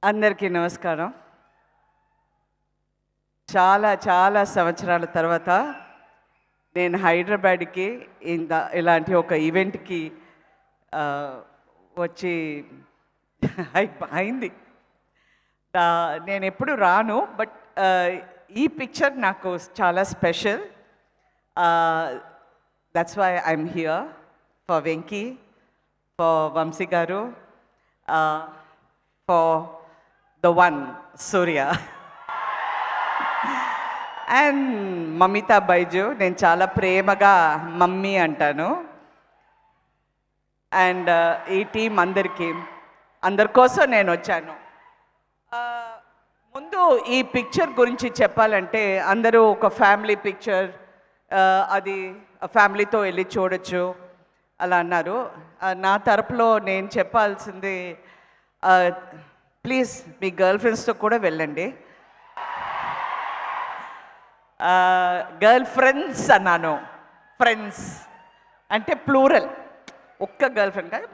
అందరికీ నమస్కారం. చాలా చాలా సంవత్సరాల తర్వాత నేను హైదరాబాద్కి ఇలాంటి ఒక ఈవెంట్కి వచ్చి అయింది. నేను ఎప్పుడు రాను, బట్ ఈ పిక్చర్ నాకు చాలా special. That's why I'm here for Venky, for Vamshi garu, for the one, Surya. And Mamitha Baiju, నేను చాలా ప్రేమగా మమ్మీ అంటాను. అండ్ ఈ టీం అందరి కోసం నేను వచ్చాను. ముందు ఈ పిక్చర్ గురించి చెప్పాలంటే, అందరూ ఒక ఫ్యామిలీ పిక్చర్, అది ఫ్యామిలీతో వెళ్ళి చూడొచ్చు అలా అన్నారు. నా తరపులో నేను చెప్పాల్సింది, ప్లీజ్ మీ గర్ల్ ఫ్రెండ్స్తో కూడా వెళ్ళండి. గర్ల్ ఫ్రెండ్స్ అన్నాను, ఫ్రెండ్స్ అంటే ప్లూరల్, ఒక్క గర్ల్ ఫ్రెండ్ కాదు,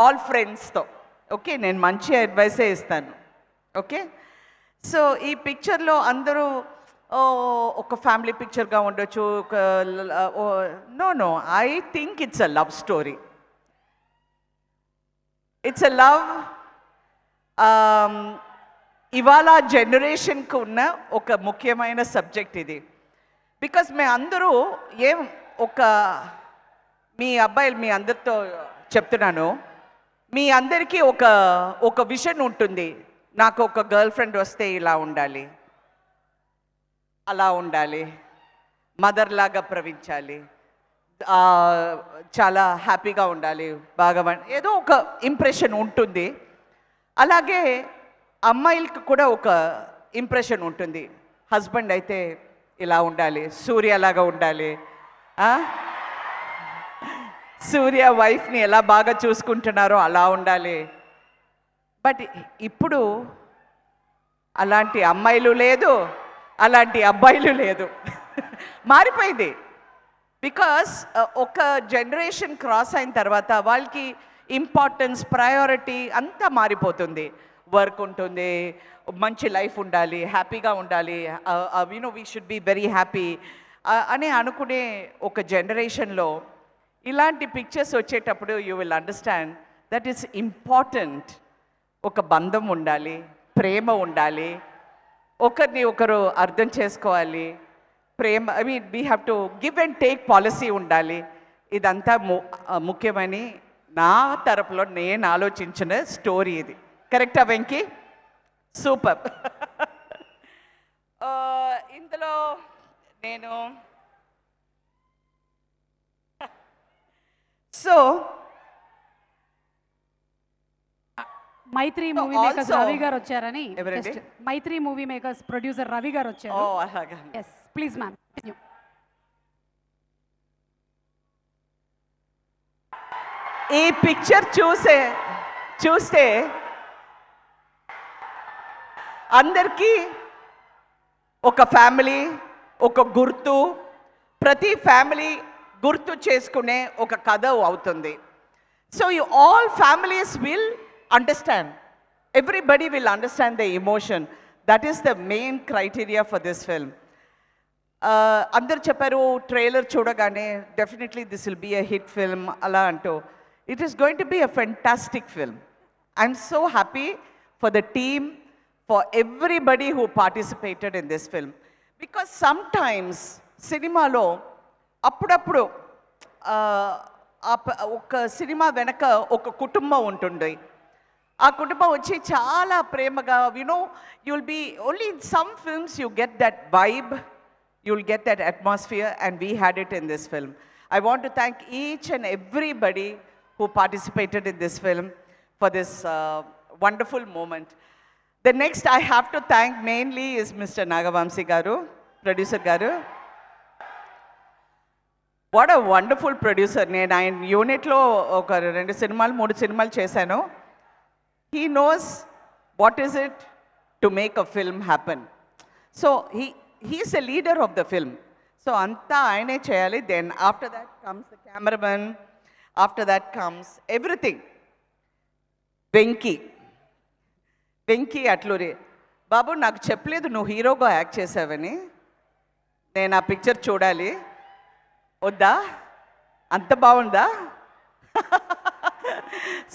ఆల్ ఫ్రెండ్స్తో. ఓకే, నేను మంచి అడ్వైసే ఇస్తాను. ఓకే, సో ఈ పిక్చర్లో అందరూ ఒక ఫ్యామిలీ పిక్చర్గా ఉండొచ్చు. No, I think it's a love story. It's a love. ఇవాళ జనరేషన్కి ఉన్న ఒక ముఖ్యమైన సబ్జెక్ట్ ఇది. బికాజ్ మేము అందరూ మీ అబ్బాయిలు, మీ అందరితో చెప్తున్నాను, మీ అందరికీ ఒక విషన్ ఉంటుంది. నాకు ఒక గర్ల్ ఫ్రెండ్ వస్తే ఇలా ఉండాలి, అలా ఉండాలి, మదర్ లాగా ప్రవహించాలి, చాలా హ్యాపీగా ఉండాలి, బాగా ఏదో ఒక ఇంప్రెషన్ ఉంటుంది. అలాగే అమ్మాయిలకి కూడా ఒక ఇంప్రెషన్ ఉంటుంది. హస్బెండ్ అయితే ఇలా ఉండాలి, సూర్యలాగా ఉండాలి, సూర్య వైఫ్ని ఎలా బాగా చూసుకుంటున్నారో అలా ఉండాలి. బట్ ఇప్పుడు అలాంటి అమ్మాయిలు లేదు, అలాంటి అబ్బాయిలు లేదు, మారిపోయింది. బికాస్ ఒక జనరేషన్ క్రాస్ అయిన తర్వాత వాళ్ళకి ఇంపార్టెన్స్, ప్రయారిటీ అంతా మారిపోతుంది. వర్క్ ఉంటుంది, మంచి లైఫ్ ఉండాలి, హ్యాపీగా ఉండాలి, we should be very happy అని అనుకునే ఒక జనరేషన్లో ఇలాంటి పిక్చర్స్ వచ్చేటప్పుడు you will understand that is important. ఒక బంధం ఉండాలి, ప్రేమ ఉండాలి, ఒకరిని ఒకరు అర్థం చేసుకోవాలి, ప్రేమ, we have to give and take policy ఉండాలి. ఇదంతా ముఖ్యమని నా తరపులో నేను ఆలోచించిన స్టోరీ ఇది. కరెక్టా వెంకీ? సూపర్. ఇందులో నేను మైత్రి మూవీ మేకర్స్ రవి గారు వచ్చారని. Mythri movie makers producer Ravi garu వచ్చారు. Yes please ma'am. ఈ పిక్చర్ చూస్తే అందరికీ ఒక ఫ్యామిలీ, ఒక గుర్తు, ప్రతి ఫ్యామిలీ గుర్తు చేసుకునే ఒక కథ అవుతుంది. So all families will understand, everybody will understand the emotion. That is the main criteria for this film. అందరు చెప్పారు ట్రైలర్ చూడగానే definitely this will be a hit film అలా అంటూ. It is going to be a fantastic film. I'm so happy for the team, for everybody who participated in this film. Because sometimes సినిమాలో అప్పుడప్పుడు ఒక cinema వెనక ఒక కుటుంబం ఉంటుంది. ఆ కుటుంబం వచ్చి చాలా ప్రేమగా, you'll be only in some films you get that vibe, you'll get that atmosphere, and we had it in this film. I want to thank each and everybody who participated in this film for this wonderful moment. The next I have to thank mainly is Mr. Nagavamsi Garu, producer Garu. What a wonderful producer. నేను ఆయన యూనిట్లో ఒక 2 సినిమాలు 3 సినిమాలు చేశాను. He knows what is it to make a film happen. So he is a leader of the film. So అంతా ఆయనే చేయాలి. Then after that comes the cameraman. After that comes everything. Venki. Venky Atluri. బాబు నాకు చెప్పలేదు నువ్వు హీరోగా యాక్ట్ చేసావని. నేను ఆ పిక్చర్ చూడాలి. వద్దా? అంత బాగుందా?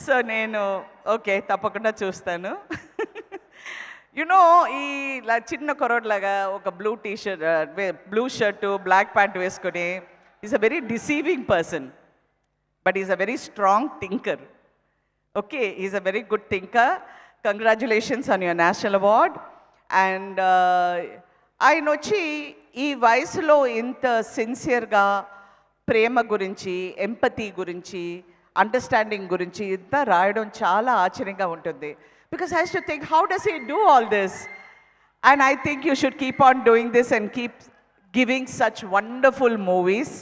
సో నేను ఓకే తప్పకుండా చూస్తాను. యునో ఈ చిన్న కొరడ్లాగా ఒక బ్లూ షర్టు బ్లాక్ ప్యాంట్ వేసుకొని is a very deceiving person, but is a very strong thinker. Okay, is a very good thinker. Congratulations on your national award. And ఆయన వచ్చి ఈ వయసులో ఇంత సిన్సియర్గా ప్రేమ గురించి, ఎంపతి గురించి, అండర్స్టాండింగ్ గురించి ఇంత రాయడం చాలా ఆశ్చర్యంగా ఉంటుంది. Because I have to think, how does he do all this? And I think you should keep on doing this and keep giving such wonderful movies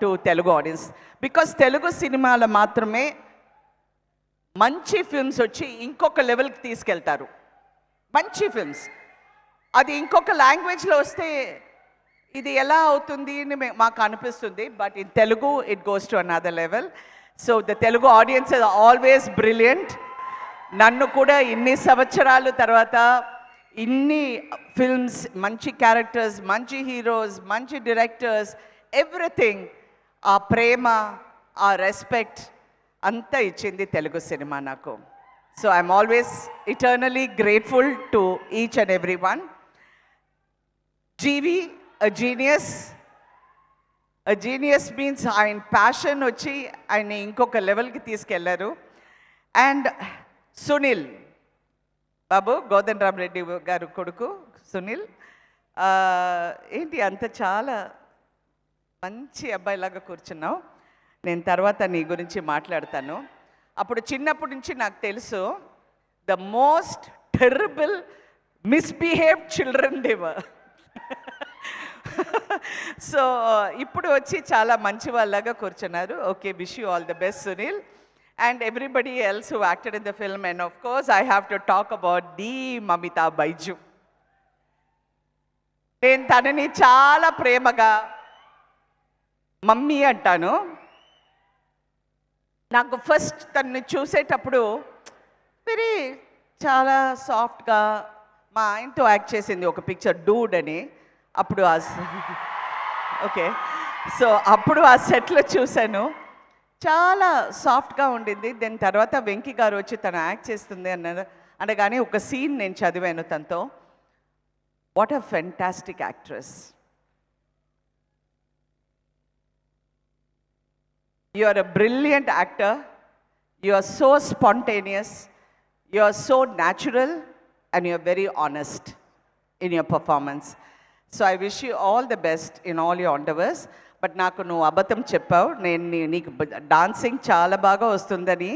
to Telugu audience. Because Telugu సినిమాలో మాత్రమే మంచి ఫిల్మ్స్ వచ్చి ఇంకొక లెవెల్కి తీసుకెళ్తారు. మంచి ఫిల్మ్స్ అది ఇంకొక లాంగ్వేజ్లో వస్తే ఇది ఎలా అవుతుంది అని మాకు అనిపిస్తుంది. But in Telugu it goes to another level. So the Telugu audience is always brilliant. నన్ను కూడా ఇన్ని సంవత్సరాల తర్వాత ఇన్ని ఫిల్మ్స్, మంచి క్యారెక్టర్స్, మంచి హీరోస్, మంచి డైరెక్టర్స్, ఎవ్రీథింగ్, ఆ ప్రేమ, ఆ రెస్పెక్ట్ అంతా ఇచ్చింది తెలుగు సినిమా నాకు. So I'm always eternally grateful to each and every one. GV a genius means ఆయన ప్యాషన్ వచ్చి ఆయన ఇంకొక లెవెల్కి తీసుకెళ్లారు. అండ్ సునీల్ బాబు, గోదన్ రామ్ రెడ్డి గారు కొడుకు సునీల్, ఏంటి అంత చాలా మంచి అబ్బాయిలాగా కూర్చున్నావు. నేను తర్వాత నీ గురించి మాట్లాడతాను. అప్పుడు చిన్నప్పటి నుంచి నాకు తెలుసు the most terrible misbehaved children they were. So ఇప్పుడు వచ్చి చాలా మంచి వాళ్ళలాగా కూర్చున్నారు. Okay, wish you all the best Sunil and everybody else who acted in the film. And of course I have to talk about the Mamitha Baiju. నేను తనని చాలా ప్రేమగా మమ్మీ అంటాను. నాకు ఫస్ట్ తనని చూసేటప్పుడు వెరీ చాలా సాఫ్ట్గా మా ఆయనతో యాక్ట్ చేసింది ఒక పిక్చర్ డూడ్ అని. అప్పుడు ఓకే, సో అప్పుడు ఆ సెట్లో చూశాను, చాలా సాఫ్ట్గా ఉండింది. దాని తర్వాత వెంకీ గారు వచ్చి తను యాక్ట్ చేస్తుంది అనగానే ఒక సీన్ నేను చదివాను తనతో. What a fantastic actress. You are a brilliant actor. You are so spontaneous. You are so natural and you are very honest in your performance. So I wish you all the best in all your endeavors. But నాకు నువ్వు అబద్ధం చెప్పావు. నేను నీకు dancing చాలా బాగా వస్తుందని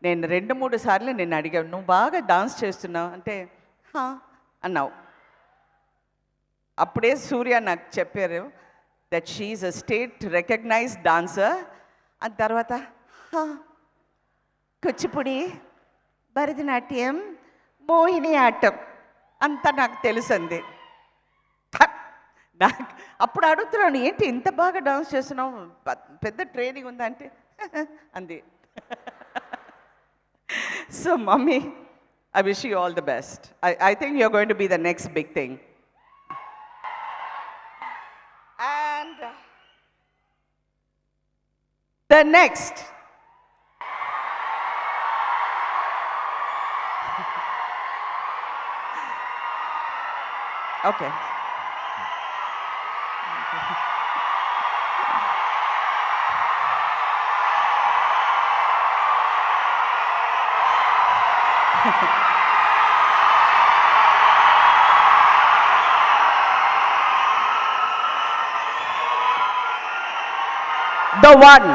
నేను 2-3 సార్లు నేను అడిగాను, నువ్వు బాగా డాన్స్ చేస్తున్నావు అంటే అన్నావు. అప్పుడే సూర్య నాకు చెప్పారు that she is a state recognised dancer. ఆ తర్వాత కూచిపూడి, భరతనాట్యం, మోహిని ఆటం అంతా నాకు తెలుసంది. నాకు అప్పుడు అడుగుతున్నాను, ఏంటి ఇంత బాగా డాన్స్ చేస్తున్నావు, పెద్ద ట్రైనింగ్ ఉందా అంటే అంది. So mummy, I wish you all the best. I think you're going to be the next big thing. And the next okay the one,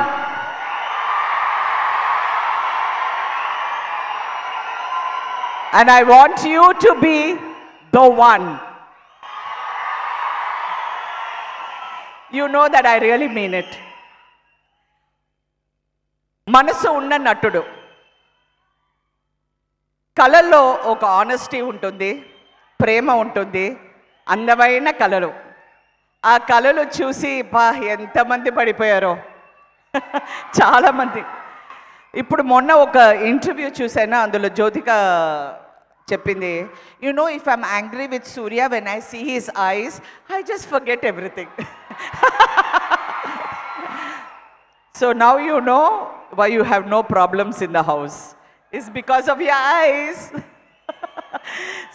and I want you to be the one. You know that I really mean it. మనసు ఉన్న నటుడు, కళల్లో ఒక honesty ఉంటుంది, ప్రేమ ఉంటుంది, అందమైన కళలు. ఆ కళలు చూసి ఎంతమంది పడిపోయారో చాలామంది. ఇప్పుడు మొన్న ఒక ఇంటర్వ్యూ చూసాను, అందులో జ్యోతిక చెప్పింది, you know if I'm angry with Surya when I see his eyes I just forget everything. So now you know why you have no problems in the house. It's because of your eyes.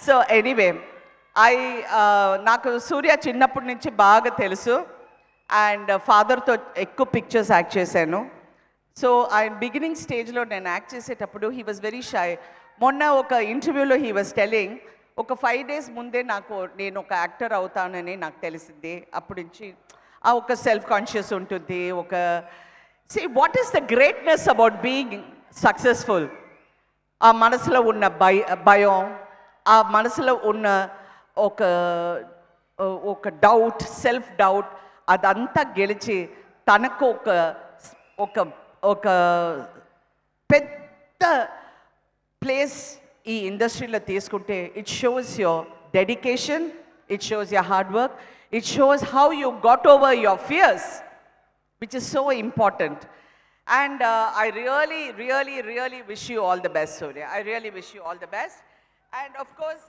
So anyway నాకు సూర్య చిన్నప్పటి నుంచి బాగా తెలుసు and ఫాదర్తో ఎక్కువ pictures act చేశాను. So ఆయన beginning స్టేజ్లో నేను యాక్ట్ చేసేటప్పుడు హీ వాజ్ వెరీ షై. మొన్న ఒక ఇంటర్వ్యూలో హీ వాజ్ టెలింగ్, ఒక 5 days ముందే నేను ఒక యాక్టర్ అవుతానని నాకు తెలిసింది. అప్పటి నుంచి ఆ ఒక సెల్ఫ్ కాన్షియస్ ఉంటుంది. What is the greatness about being successful? ఆ మనసులో ఉన్న భయం, ఆ మనసులో ఉన్న ఒక డౌట్, సెల్ఫ్ డౌట్, అదంతా గెలిచి తనకు ఒక పెద్ద ప్లేస్ ఈ ఇండస్ట్రీలో తీసుకుంటే it shows your dedication, it shows your hard work, it shows how you got over your fears, which is so important. And I really wish you all the best, Surya. I really wish you all the best. And of course,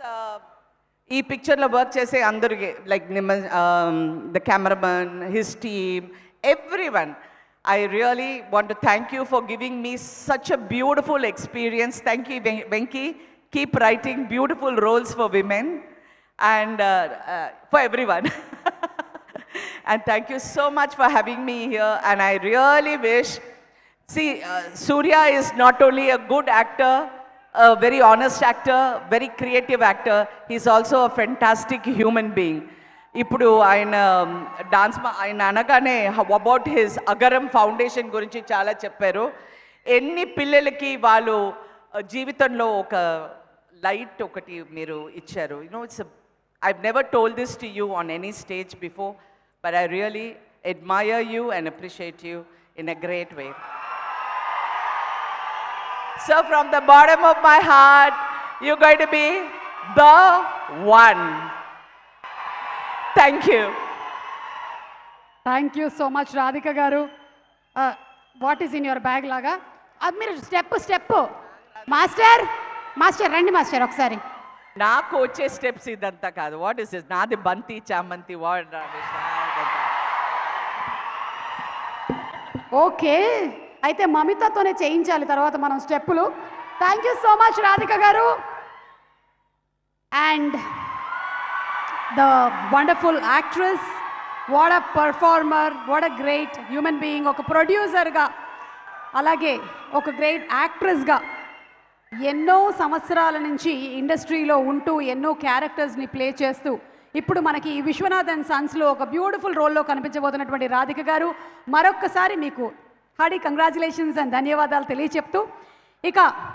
ee picture lo work chese andariki, like the cameraman, his team, everyone, I really want to thank you for giving me such a beautiful experience. Thank you, Venki. Keep writing beautiful roles for women and for everyone. And thank you so much for having me here. And I really wish, Surya is not only a good actor, a very honest actor, very creative actor, he's also a fantastic human being. ఇప్పుడు ఆయన ఆయన అనగానే about his Agaram foundation గురించి చాలా చెప్పారు. ఎన్ని పిల్లలకి వాళ్ళు జీవితంలో ఒక లైట్ ఒకటి మీరు ఇచ్చారు. I've never told this to you on any stage before, but I really admire you and appreciate you in a great way. So from the bottom of my heart, you're going to be the one. Thank you. Thank you so much Radhika garu. What is in your bag లాగా? అది మీరు step master రండి master ఒకసారి. నాకు వచ్చే steps ఇదంతా కాదు. What is this? నాది బంతి చామంతి. ఓకే, అయితే మమితతోనే చేయించాలి తర్వాత మనం స్టెప్పులు. Thank you so much Radhika garu. And the wonderful actress, what a performer, what a great human being. ఒక ప్రొడ్యూసర్గా అలాగే ఒక గ్రేట్ యాక్ట్రెస్గా ఎన్నో సంవత్సరాల నుంచి ఇండస్ట్రీలో ఉంటూ ఎన్నో క్యారెక్టర్స్ని ప్లే చేస్తూ ఇప్పుడు మనకి ఈ విశ్వనాథ్ అండ్ సన్స్లో ఒక బ్యూటిఫుల్ రోల్లో కనిపించబోతున్నటువంటి రాధిక గారు, మరొక్కసారి మీకు హార్డీ కంగ్రాచులేషన్స్ అండ్ ధన్యవాదాలు తెలియచెప్తూ ఇక